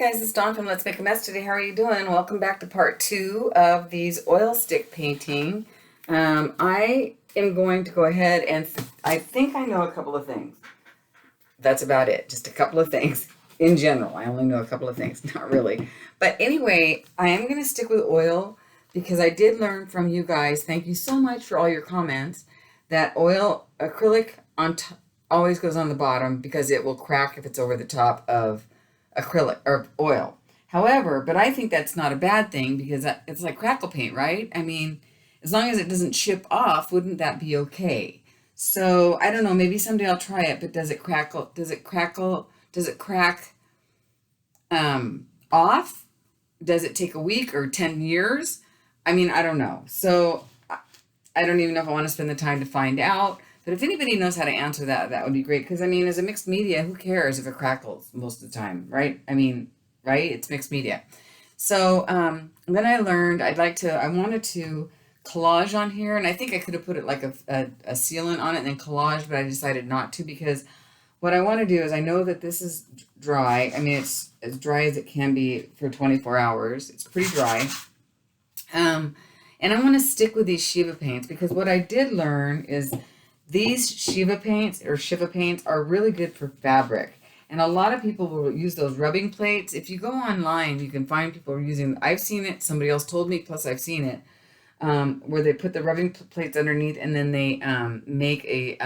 guys, it's Dawn from Let's Make a Mess today. How are you doing? Welcome back to part 2 of these oil stick painting. I am going to go ahead and I think I know a couple of things. That's about it. Just a couple of things in general. I only know a couple of things, not really. But anyway, I am going to stick with oil because I did learn from you guys. Thank you so much for all your comments. That acrylic always goes on the bottom because it will crack if it's over the top of acrylic or oil. However, but I think that's not a bad thing because it's like crackle paint, right? I mean, as long as it doesn't chip off, wouldn't that be okay? So I don't know, maybe someday I'll try it, but does it crackle? Does it crack off? Does it take a week or 10 years? I mean, I don't know. So I don't even know if I want to spend the time to find out. But if anybody knows how to answer that, that would be great. Because, I mean, as a mixed media, who cares if it crackles most of the time, right? I mean, right? It's mixed media. So then I learned I wanted to collage on here. And I think I could have put it like a sealant on it and then collage, but I decided not to because what I want to do is I know that this is dry. I mean, it's as dry as it can be for 24 hours. It's pretty dry. And I want to stick with these Shiva paints because what I did learn is these Shiva paints are really good for fabric. And a lot of people will use those rubbing plates. If you go online, you can find people using, I've seen it, somebody else told me, plus I've seen it, where they put the rubbing plates underneath and then they make a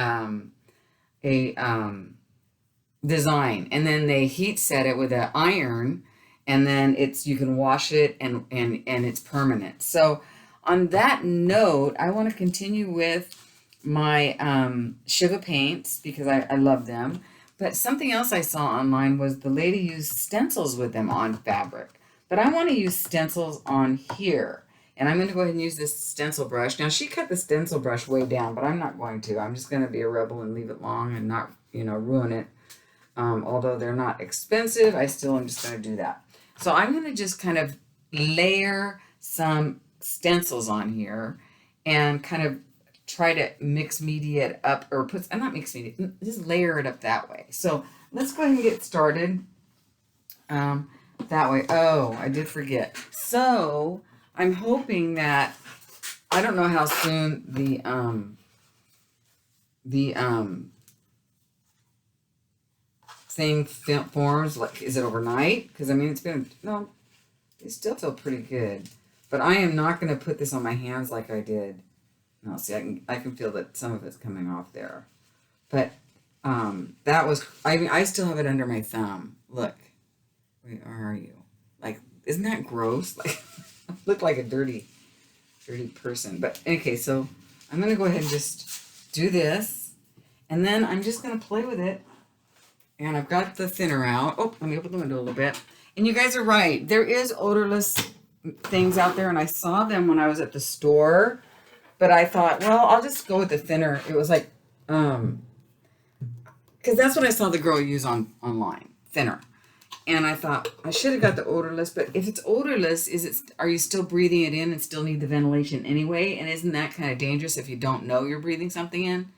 design. And then they heat set it with an iron and then you can wash it and it's permanent. So on that note, I want to continue with my Shiva paints because I love them. But something else I saw online was the lady used stencils with them on fabric. But I want to use stencils on here. And I'm going to go ahead and use this stencil brush. Now, she cut the stencil brush way down, but I'm not going to. I'm just going to be a rebel and leave it long and not, ruin it. Although they're not expensive, I still am just going to do that. So I'm going to just kind of layer some stencils on here and kind of try to mix media it up or not mix media, just layer it up that way. So let's go ahead and get started that way. Oh, I did forget. So I'm hoping that, I don't know how soon the thing forms. Like, is it overnight? Because I mean, they still feel pretty good. But I am not going to put this on my hands like I did. No, see, I can feel that some of it's coming off there. But that was, I still have it under my thumb. Look. Where are you? Like, isn't that gross? Like, I look like a dirty person. But okay, so I'm going to go ahead and just do this. And then I'm just going to play with it. And I've got the thinner out. Oh, let me open the window a little bit. And you guys are right. There is odorless things out there. And I saw them when I was at the store. But I thought, well, I'll just go with the thinner. It was like, because that's what I saw the girl use online, thinner. And I thought, I should have got the odorless. But if it's odorless, are you still breathing it in and still need the ventilation anyway? And isn't that kind of dangerous if you don't know you're breathing something in?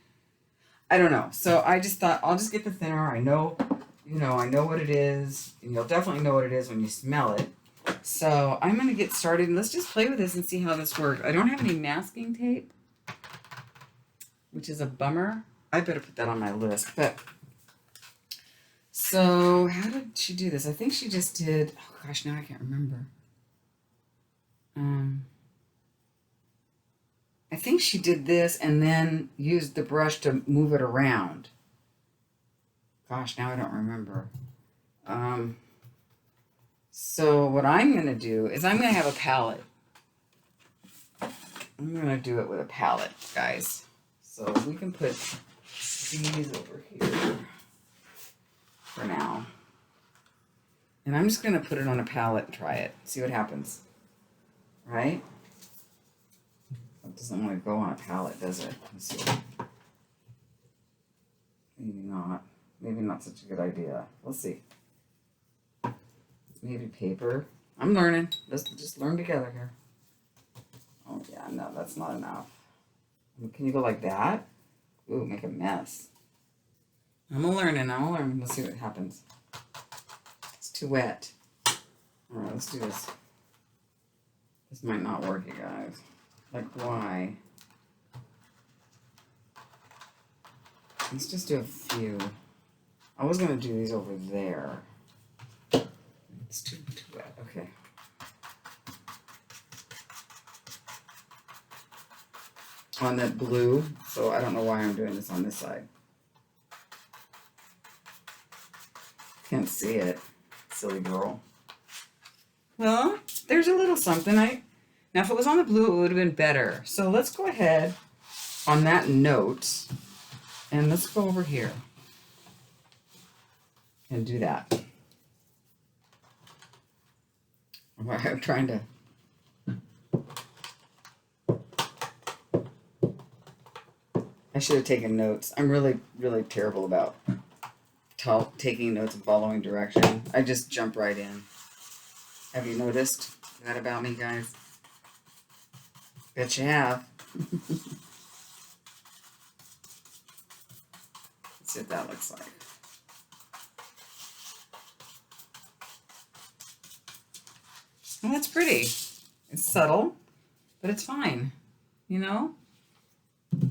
I don't know. So I just thought, I'll just get the thinner. I know what it is. And you'll definitely know what it is when you smell it. So I'm going to get started. Let's just play with this and see how this works. I don't have any masking tape, which is a bummer. I better put that on my list. But so how did she do this? I think she just did, oh gosh, now I can't remember. I think she did this and then used the brush to move it around. Gosh, now I don't remember. So what I'm going to do is I'm going to have a palette. I'm going to do it with a palette, guys. So we can put these over here for now. And I'm just going to put it on a palette and try it. See what happens. Right? It doesn't want to go on a palette, does it? Let's see. Maybe not. Maybe not such a good idea. Let's see. Maybe paper. I'm learning. Let's just learn together here. Oh, yeah, no, that's not enough. Can you go like that? Ooh, make a mess. I'm learning. Let's see what happens. It's too wet. All right, let's do this. This might not work, you guys. Like, why? Let's just do a few. I was going to do these over there. It's too wet. Okay. On that blue, so I don't know why I'm doing this on this side. Can't see it. Silly girl. Well, there's a little something. Now, if it was on the blue, it would have been better. So let's go ahead on that note, and let's go over here and do that. I'm trying to... I should have taken notes. I'm really, really terrible about taking notes and following direction. I just jump right in. Have you noticed that about me, guys? Bet you have. Let's see what that looks like. Well, that's pretty. It's subtle, but it's fine. You know?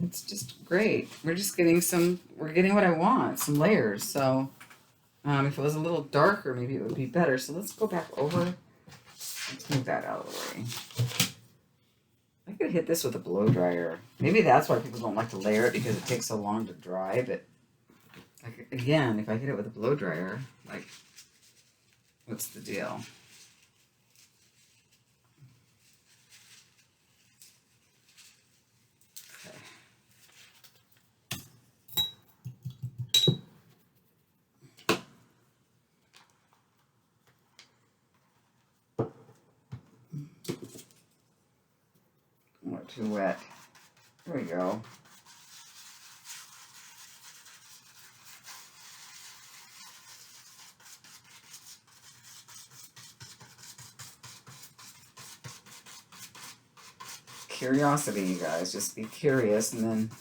It's just great. We're just getting we're getting what I want, some layers. So if it was a little darker, maybe it would be better. So let's go back over. Let's move that out of the way. I could hit this with a blow dryer. Maybe that's why people don't like to layer it, because it takes so long to dry. But like, again, if I hit it with a blow dryer, like, what's the deal? Not too wet. There we go. Curiosity, you guys. Just be curious, and then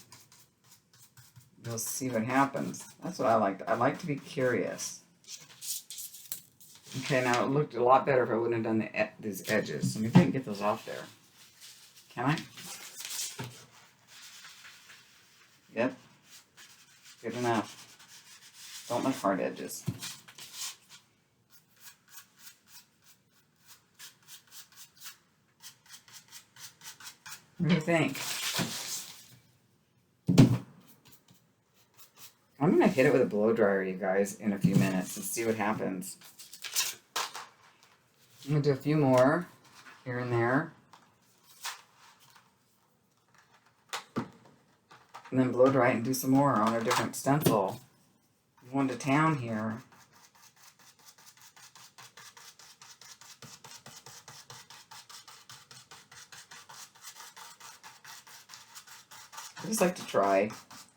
you'll see what happens. That's what I like. I like to be curious. Okay, now it looked a lot better if I wouldn't have done these edges. So maybe I can get those off there. Can I? Yep. Good enough. Don't like hard edges. What do you think? I'm going to hit it with a blow dryer, you guys, in a few minutes and see what happens. I'm going to do a few more here and there. And then blow dry it and do some more on a different stencil. I'm going to town here. I just like to try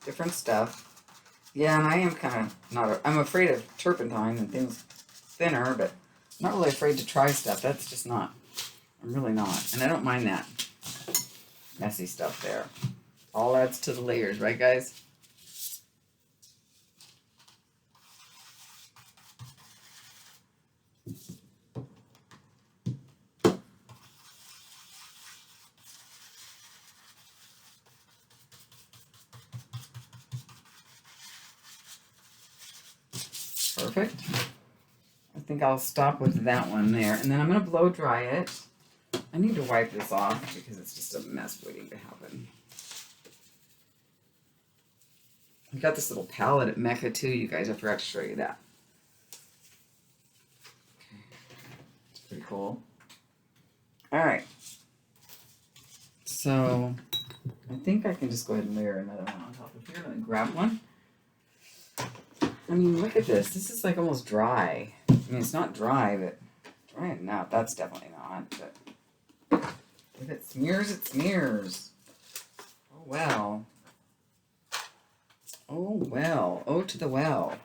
different stuff. Yeah, and I am kind of not... I'm afraid of turpentine and things thinner, but I'm not really afraid to try stuff. That's just not... I'm really not. And I don't mind that messy stuff there. All adds to the layers, right, guys? Perfect. I think I'll stop with that one there. And then I'm going to blow dry it. I need to wipe this off because it's just a mess waiting to happen. I got this little palette at Mecca too, you guys. I forgot to show you that. Okay. It's pretty cool. Alright. So, I think I can just go ahead and layer another one on top of here. Let me grab one. I mean, look at this. This is like almost dry. I mean, it's not dry, but dry enough. That's definitely not. But if it smears, it smears. Oh, well. Oh, well. Oh, to the well.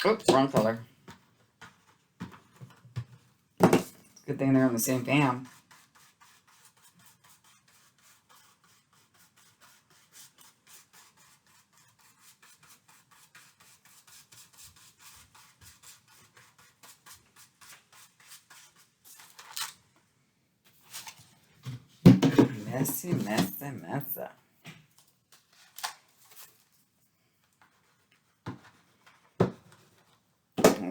Oops, wrong color. Good thing they're on the same fam. Messy, messy, messy. Oh,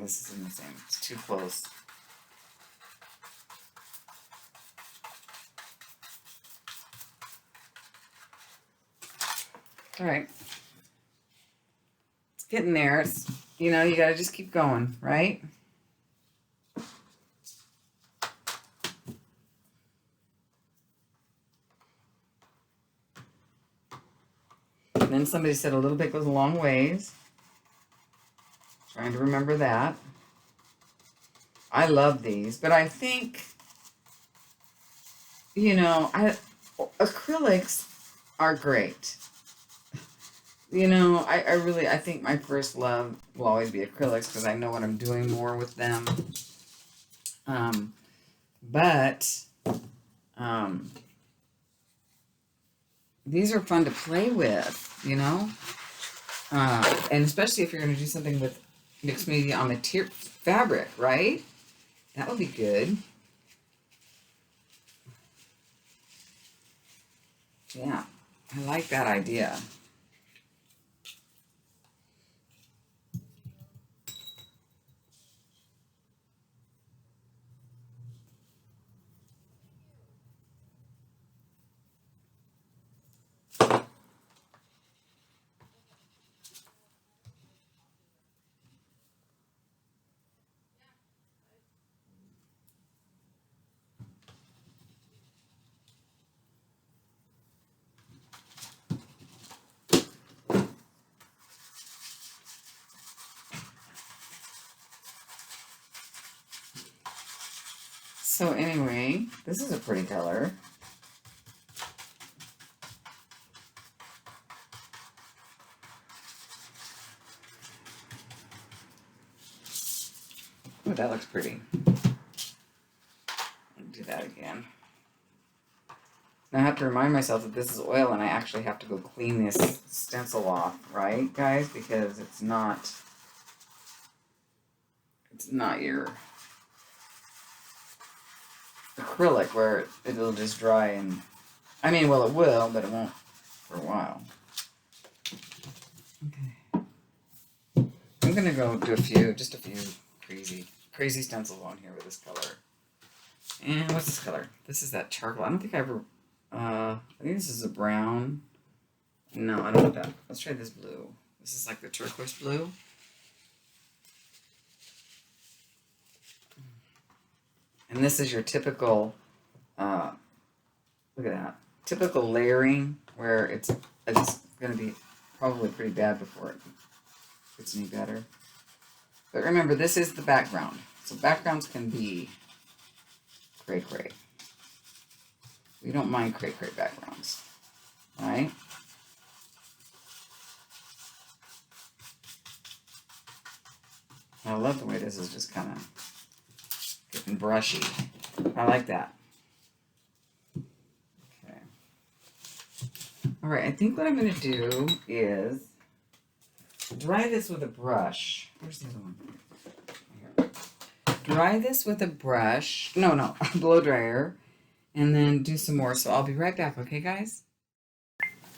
this isn't the same. It's too close. All right. It's getting there. It's, you know, you got to just keep going, right? And then somebody said a little bit goes a long ways. Trying to remember that. I love these, but I think, you know, acrylics are great. You know, I think my first love will always be acrylics because I know what I'm doing more with them. But these are fun to play with, you know, and especially if you're going to do something with mixed media on the fabric, right? That would be good. Yeah, I like that idea. So anyway, this is a pretty color. Oh, that looks pretty. I'll do that again. Now I have to remind myself that this is oil and I actually have to go clean this stencil off, right, guys? Because it's not your acrylic where it'll just dry and, I mean, well, it will, but it won't for a while. Okay. I'm going to go do just a few crazy stencils on here with this color. And what's this color? This is that charcoal. I don't think I ever, I think this is a brown. No, I don't want that. Let's try this blue. This is like the turquoise blue. And this is your typical, look at that, typical layering where it's going to be probably pretty bad before it gets any better. But remember, this is the background. So backgrounds can be cray-cray. We don't mind cray-cray backgrounds, right? I love the way this is just kind of getting brushy. I like that. Okay. All right, I think what I'm going to do is dry this with a brush. Where's the other one? Here. Dry this with a brush. No, a blow dryer. And then do some more. So I'll be right back, okay, guys?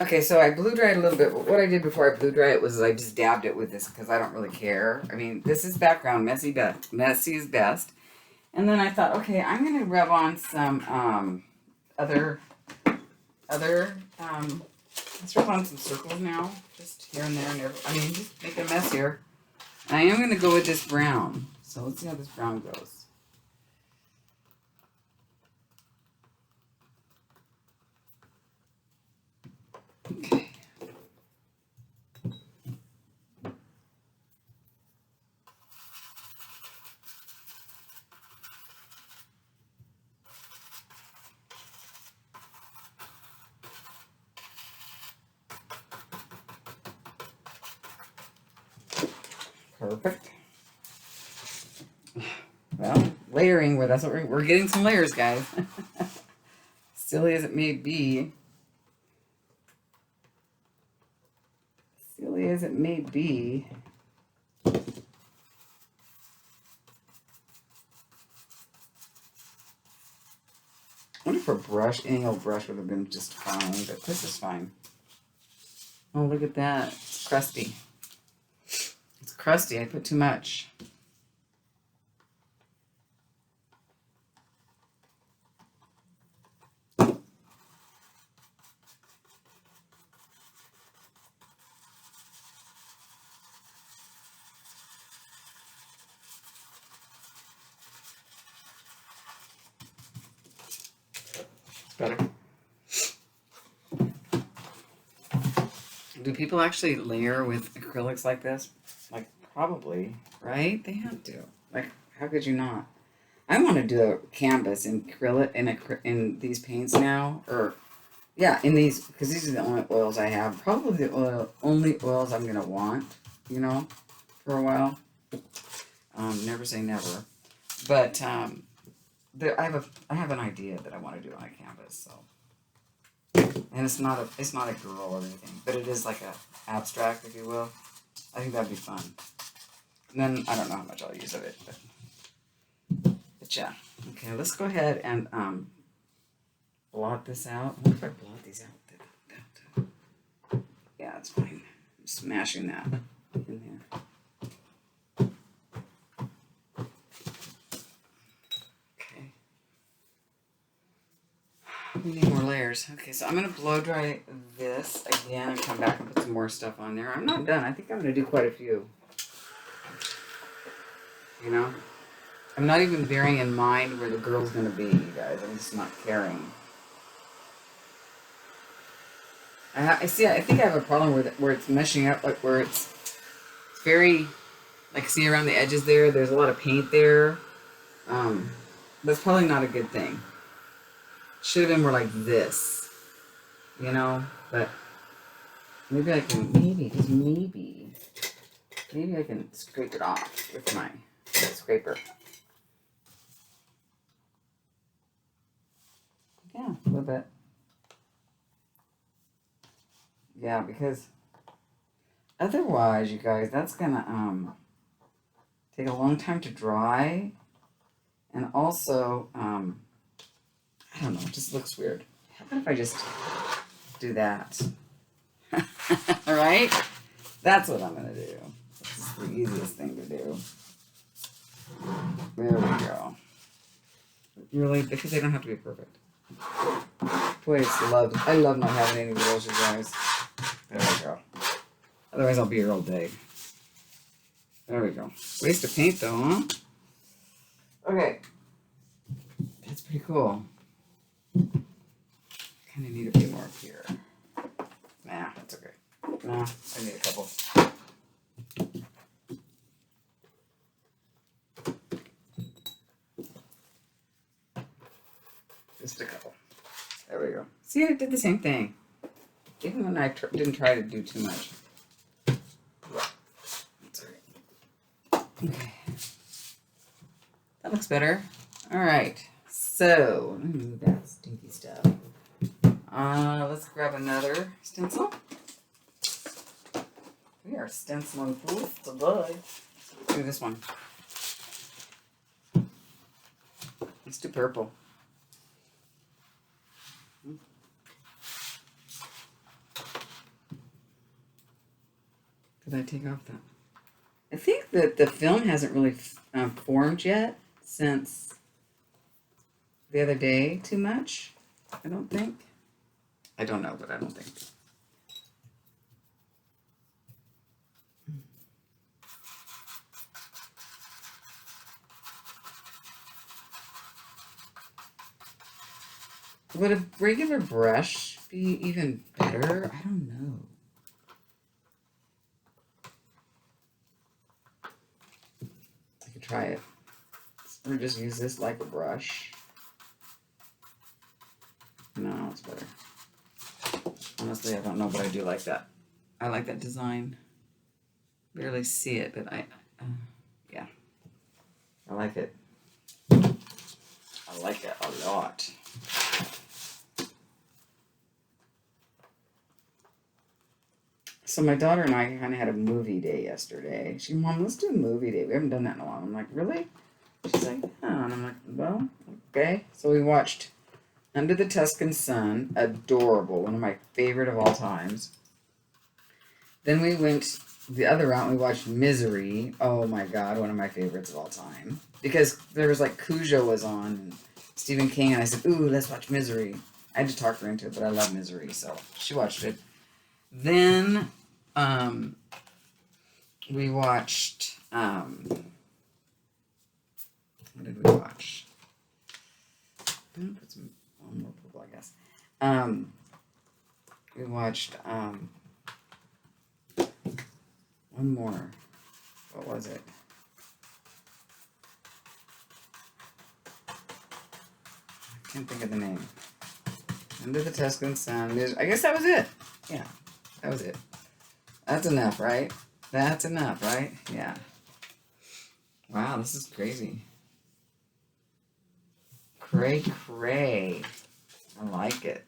Okay, so I blew dried a little bit. What I did before I blew dry it was I just dabbed it with this because I don't really care. I mean, this is background. Messy is best. And then I thought, okay, I'm going to rub on some other let's rub on some circles now. Just here and there and everywhere. I mean, just make a mess here. And I am going to go with this brown. So let's see how this brown goes. Okay. Perfect. Well, layering, where that's what we're getting some layers, guys. Silly as it may be. Silly as it may be. I wonder if a brush, any old brush would have been just fine, but this is fine. Oh, look at that. It's crusty. It's crusty. I put too much. Better. Do people actually layer with acrylics like this? Like, probably, right? They have to. Like, how could you not? I want to do a canvas in acrylic in these paints now, or yeah, in these, because these are the only oils I have. Probably the only oils I'm gonna want, you know, for a while. Never say never, but I have an idea that I want to do on a canvas, so. And it's not a girl or anything, but it is like a abstract, if you will. I think that'd be fun. And then I don't know how much I'll use of it, but yeah. Okay, let's go ahead and blot this out. What if I blot these out? Yeah, it's fine. I'm smashing that in there. We need more layers. Okay, so I'm going to blow dry this again and come back and put some more stuff on there. I'm not done. I think I'm going to do quite a few. You know? I'm not even bearing in mind where the girl's going to be, you guys. I'm just not caring. I think I have a problem with it where it's meshing up, like where it's very, like, see around the edges there's a lot of paint there. That's probably not a good thing. Should have been more like this, you know, but maybe I can, maybe I can scrape it off with my scraper. Yeah, a little bit. Yeah, because otherwise, you guys, that's gonna take a long time to dry, and also I don't know, it just looks weird. How about if I just do that? All right? That's what I'm going to do. This is the easiest thing to do. There we go. Really? Because they don't have to be perfect. Boy, I love not having any of those, you guys. There we go. Otherwise, I'll be here all day. There we go. Waste of paint, though, huh? Okay. That's pretty cool. Kind of need a few more up here. Nah, that's okay. Nah, I need a couple. Just a couple. There we go. See, I did the same thing. Even when I didn't try to do too much. That's alright. Okay. That looks better. Alright. So, let me move that stinky stuff. Let's grab another stencil. We are stenciling fools today. Let's do this one. Let's do purple. Did I take off that? I think that the film hasn't really formed yet since the other day too much. I don't think. I don't know, but I don't think. Would a regular brush be even better? I don't know. I could try it. Or just use this like a brush. No, it's better. Honestly, I don't know, but I do like that. I like that design. Barely see it, but yeah, I like it. I like that a lot. So my daughter and I kind of had a movie day yesterday. She, Mom, let's do a movie day. We haven't done that in a while. I'm like, really? She's like, yeah. And I'm like, well, okay. So we watched Under the Tuscan Sun. Adorable. One of my favorite of all times. Then we went the other route and we watched Misery. Oh my God, one of my favorites of all time. Because there was like Cujo was on and Stephen King, and I said, ooh, let's watch Misery. I had to talk her into it, but I love Misery, so she watched it. Then we watched, what did we watch? Put some more purple, I guess. We watched one more. What was it? I can't think of the name. Under the Tuscan Sun. I guess that was it. Yeah, that was it. That's enough, right? That's enough, right? Yeah. Wow, this is crazy. Cray cray. I like it.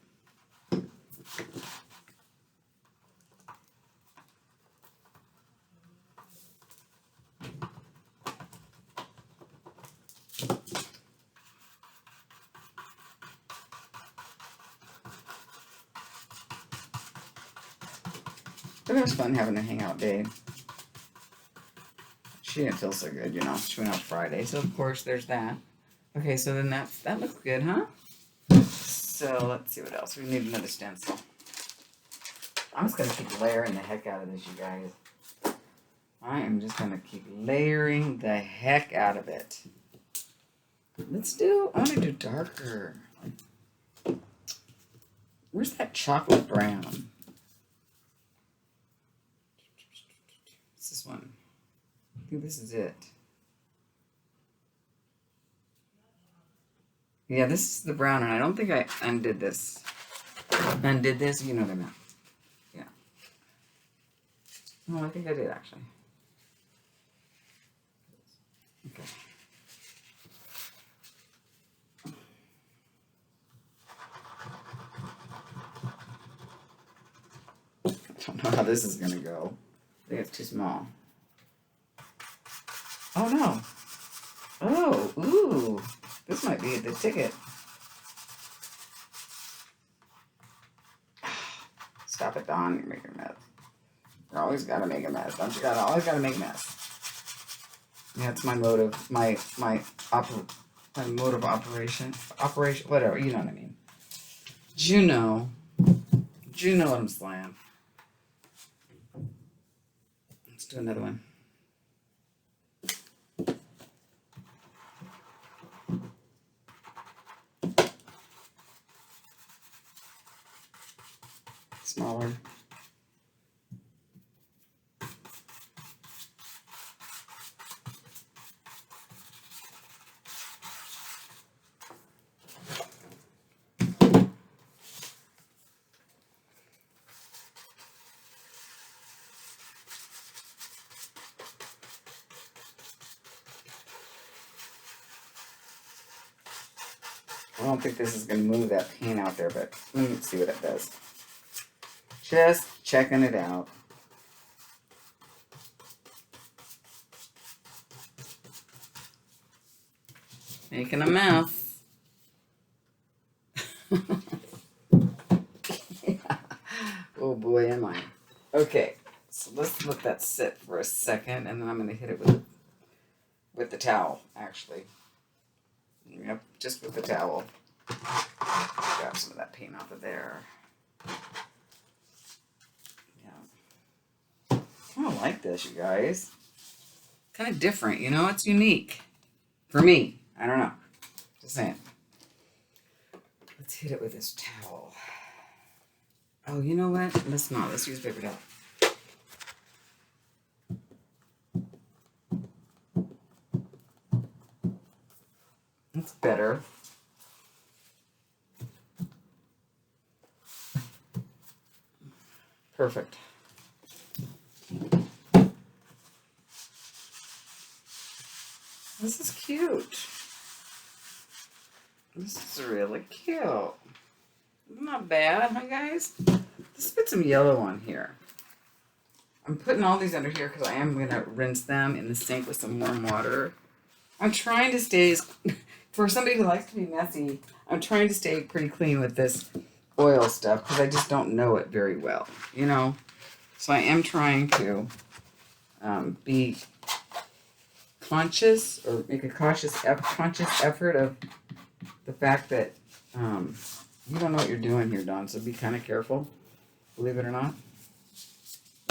But it was fun having a hangout day. She didn't feel so good, you know. She went out Friday, so of course there's that. Okay, so then that looks good, huh? So let's see what else. We need another stencil. I'm just gonna keep layering the heck out of this, you guys. I am just gonna keep layering the heck out of it. I want to do darker. Where's that chocolate brown? What's this one? I think this is it. Yeah, this is the brown, and I don't think I undid this. Undid this, you know what I meant. Yeah. No, I think I did, actually. Okay. I don't know how this is going to go. I think it's too small. Oh, no. Oh, ooh. This might be the ticket. Stop it, Dawn. You're making a mess. You always got to make a mess. Don't you? Always got to make a mess. Yeah, it's my motive. My mode of operation. Operation, whatever. You know what I mean. Juno. You know what I'm saying. Let's do another one. Smaller. I don't think this is going to move that paint out there, but let me see what it does. Just checking it out. Making a mess. Yeah. Oh boy, am I. Okay, so let's let that sit for a second, and then I'm going to hit it with the towel, actually. Yep, just with the towel. Grab some of that paint off of there. Yeah. I kind of like this, you guys. Kind of different, you know? It's unique. For me. I don't know. Just saying. Let's hit it with this towel. Oh, you know what? Let's not. Let's use paper towel. That's better. Perfect. This is cute. This is really cute. Not bad, huh, guys? Let's put some yellow on here. I'm putting all these under here because I am going to rinse them in the sink with some warm water. I'm trying to stay, for somebody who likes to be messy, I'm trying to stay pretty clean with this oil stuff because I just don't know it very well, you know? So I am trying to be conscious or make a conscious effort of the fact that you don't know what you're doing here, Dawn, so be kind of careful, believe it or not.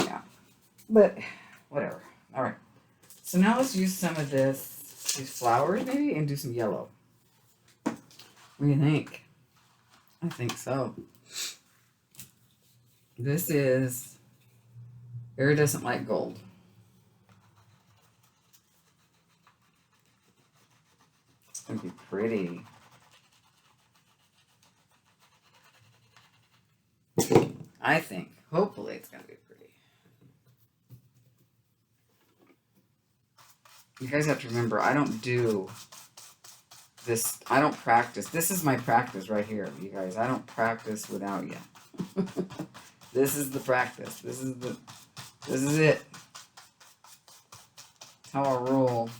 Yeah, but whatever. All right, so now let's use some of these flowers maybe and do some yellow. What do you think? I think so. This is iridescent light gold. It's going to be pretty. I think. Hopefully it's going to be pretty. You guys have to remember, I don't do this. I don't practice. This is my practice right here, you guys. I don't practice without you. This is the practice. This is it. That's how I roll.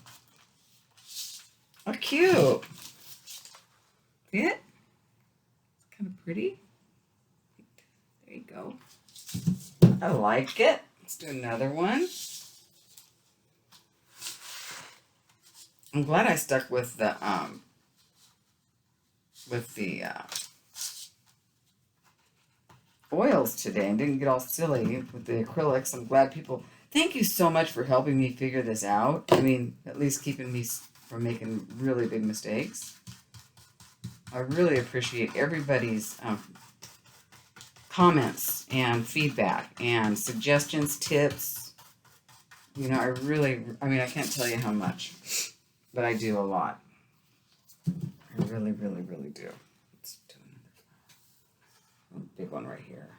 Oh, cute. See it? It's kind of pretty. There you go. I like it. Let's do another one. I'm glad I stuck with the oils today and didn't get all silly with the acrylics. I'm glad people. Thank you so much for helping me figure this out. I mean, at least keeping me from making really big mistakes. I really appreciate everybody's comments and feedback and suggestions, tips. You know, I mean, I can't tell you how much, but I do a lot. I really, really, really do. Let's do another big one right here.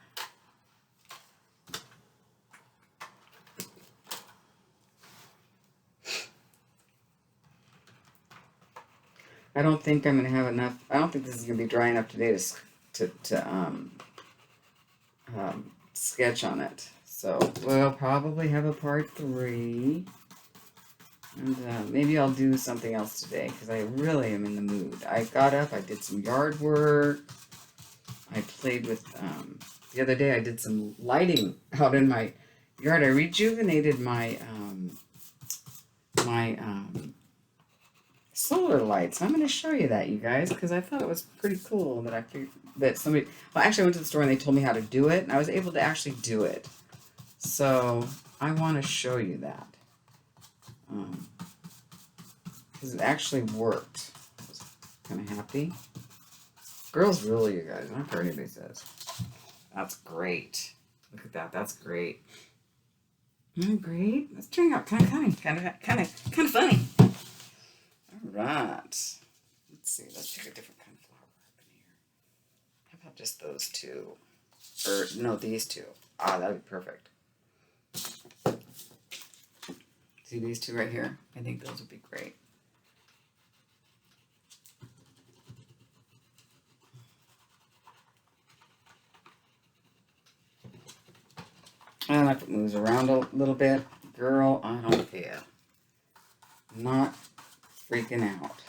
I don't think I'm going to have enough. I don't think this is going to be dry enough today to sketch on it. So we'll probably have a part 3. And maybe I'll do something else today because I really am in the mood. I got up, I did some yard work. I played with, the other day I did some lighting out in my yard. I rejuvenated my solar lights. I'm going to show you that, you guys, because I thought it was pretty cool that I figured that somebody, well, actually I went to the store and they told me how to do it, and I was able to actually do it. So I want to show you that. Because it actually worked. I was kind of happy. Girls rule, you guys. I don't care what anybody says. That's great. Look at that. That's great. Isn't that great? That's turning out kind of funny. All right. Let's see. Let's pick a different kind of flower up in here. How about just those two? Or no, these two. Ah, that'd be perfect. See these two right here? I think those would be great. I don't know if it moves around a little bit. Girl, I don't care. I'm not freaking out.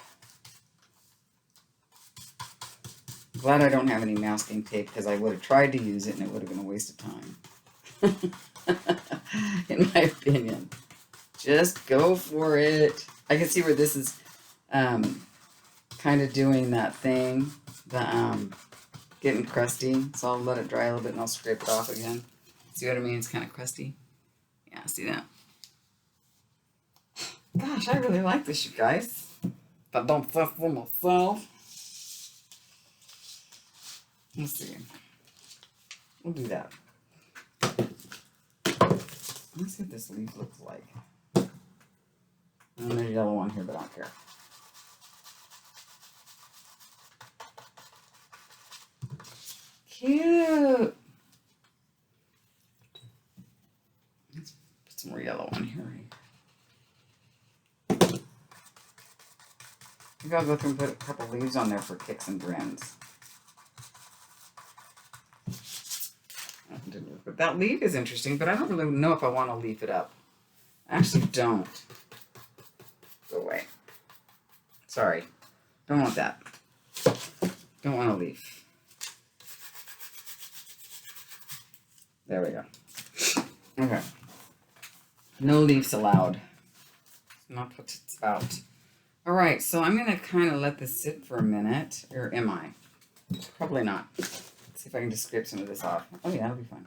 Glad I don't have any masking tape because I would have tried to use it and it would have been a waste of time. In my opinion. Just go for it. I can see where this is kind of doing that thing. The getting crusty. So I'll let it dry a little bit and I'll scrape it off again. See what I mean? It's kind of crusty. Yeah, see that? Gosh, I really like this, you guys. But don't fuss for myself. Let's see. We'll do that. Let's see what this leaf looks like. And there's a yellow one here, but I don't care. Cute. Let's put some more yellow on here. Maybe I'll go through and put a couple leaves on there for kicks and grins. But that leaf is interesting, but I don't really know if I want to leaf it up. I actually don't. Go away. Sorry. Don't want that. Don't want a leaf. There we go. Okay. No leaves allowed. Not what it's about. All right, so I'm going to kind of let this sit for a minute. Or am I? Probably not. Let's see if I can just scrape some of this off. Oh, yeah, that'll be fun.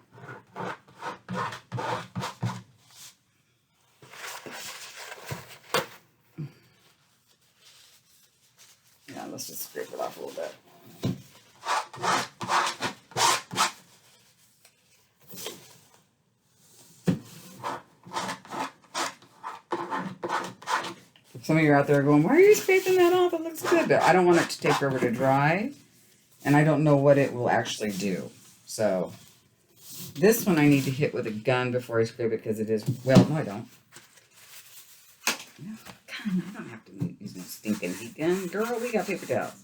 Yeah, let's just scrape it off a little bit. Some of you are out there going, why are you scraping that off? It looks good. But I don't want it to take forever to dry. And I don't know what it will actually do. So this one I need to hit with a gun before I scrape it because it is, well, no, I don't. No, God, I don't have to use no stinking heat gun. Girl, we got paper towels.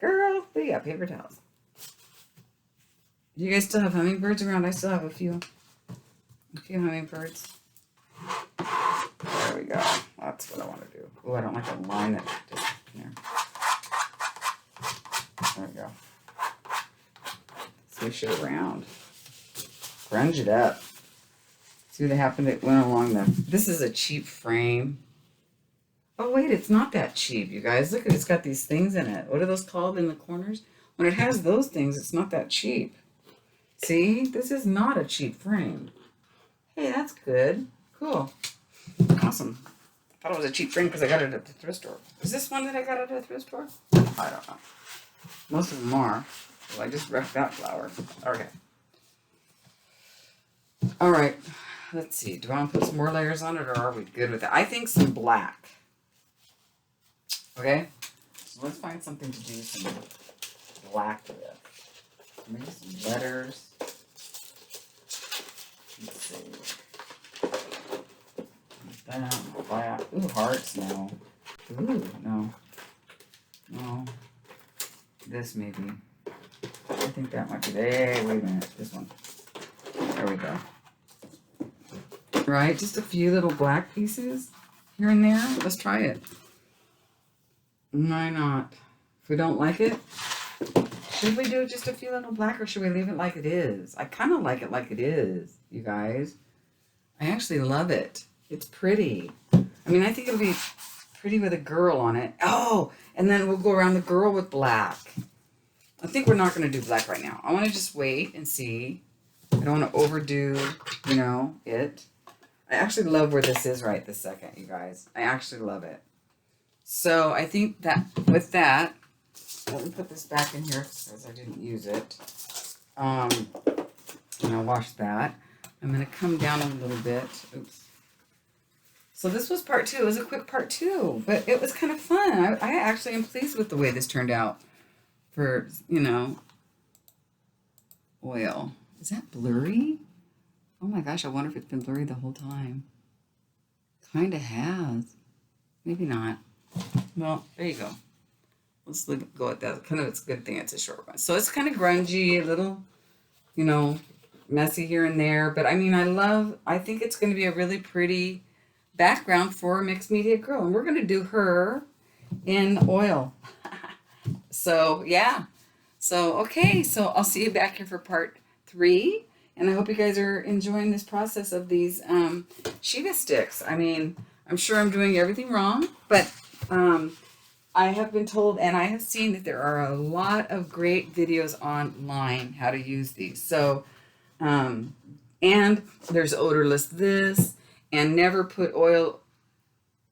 Girl, we got paper towels. You guys still have hummingbirds around? I still have a few hummingbirds. There we go. That's what I want to do. Oh, I don't like the line that just there. There we go. Swish it around. Grunge it up. See what happened? It went along the... This is a cheap frame. Oh, wait, it's not that cheap, you guys. Look, it's got these things in it. What are those called in the corners? When it has those things, it's not that cheap. See? This is not a cheap frame. Hey, that's good. Cool. Awesome. I thought it was a cheap frame because I got it at the thrift store. Is this one that I got at the thrift store? I don't know. Most of them are. Well, I just wrecked that flower. Okay. All right. Let's see. Do I want to put some more layers on it or are we good with it? I think some black. Okay? So let's find something to do some black with. Maybe some letters. Let's see. That, black. Ooh, hearts, no. Ooh, no. No. This maybe. I think that might be. Hey, wait a minute. This one. There we go. Right? Just a few little black pieces here and there. Let's try it. Why not? If we don't like it, should we do just a few little black or should we leave it like it is? I kind of like it like it is, you guys. I actually love it. It's pretty. I mean, I think it'll be pretty with a girl on it. Oh, and then we'll go around the girl with black. I think we're not going to do black right now. I want to just wait and see. I don't want to overdo, you know, it. I actually love where this is right this second, you guys. I actually love it. So I think that with that, let me put this back in here because I didn't use it. And I'll wash that. I'm going to come down a little bit. Oops. So this was part 2. It was a quick part 2, but it was kind of fun. I actually am pleased with the way this turned out for, you know, oil. Is that blurry? Oh my gosh, I wonder if it's been blurry the whole time. Kind of has. Maybe not. Well, there you go. Let's go at that. Kind of, it's a good thing it's a short one. So it's kind of grungy, a little, you know, messy here and there. But I mean, I think it's going to be a really pretty background for a mixed media girl. And we're going to do her in oil. So, yeah. So, okay. So I'll see you back here for part 3. And I hope you guys are enjoying this process of these Shiva sticks. I mean, I'm sure I'm doing everything wrong, but I have been told and I have seen that there are a lot of great videos online how to use these. So, and there's odorless this, and never put oil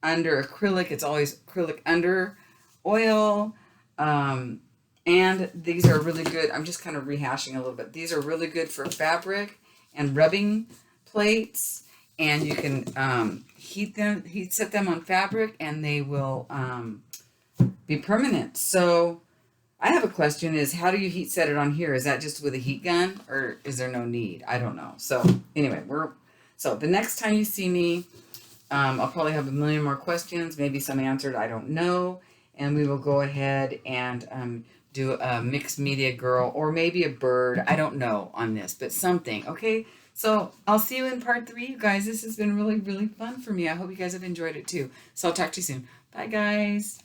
under acrylic. It's always acrylic under oil. And these are really good. I'm just kind of rehashing a little bit. These are really good for fabric and rubbing plates. And you can heat set them on fabric and they will be permanent. So I have a question is, how do you heat set it on here? Is that just with a heat gun or is there no need? I don't know. So anyway, so the next time you see me, I'll probably have a million more questions, maybe some answered, I don't know. and we will go ahead and do a mixed media girl or maybe a bird. I don't know on this, but something. Okay, so I'll see you in part 3, you guys. This has been really, really fun for me. I hope you guys have enjoyed it too. So I'll talk to you soon. Bye, guys.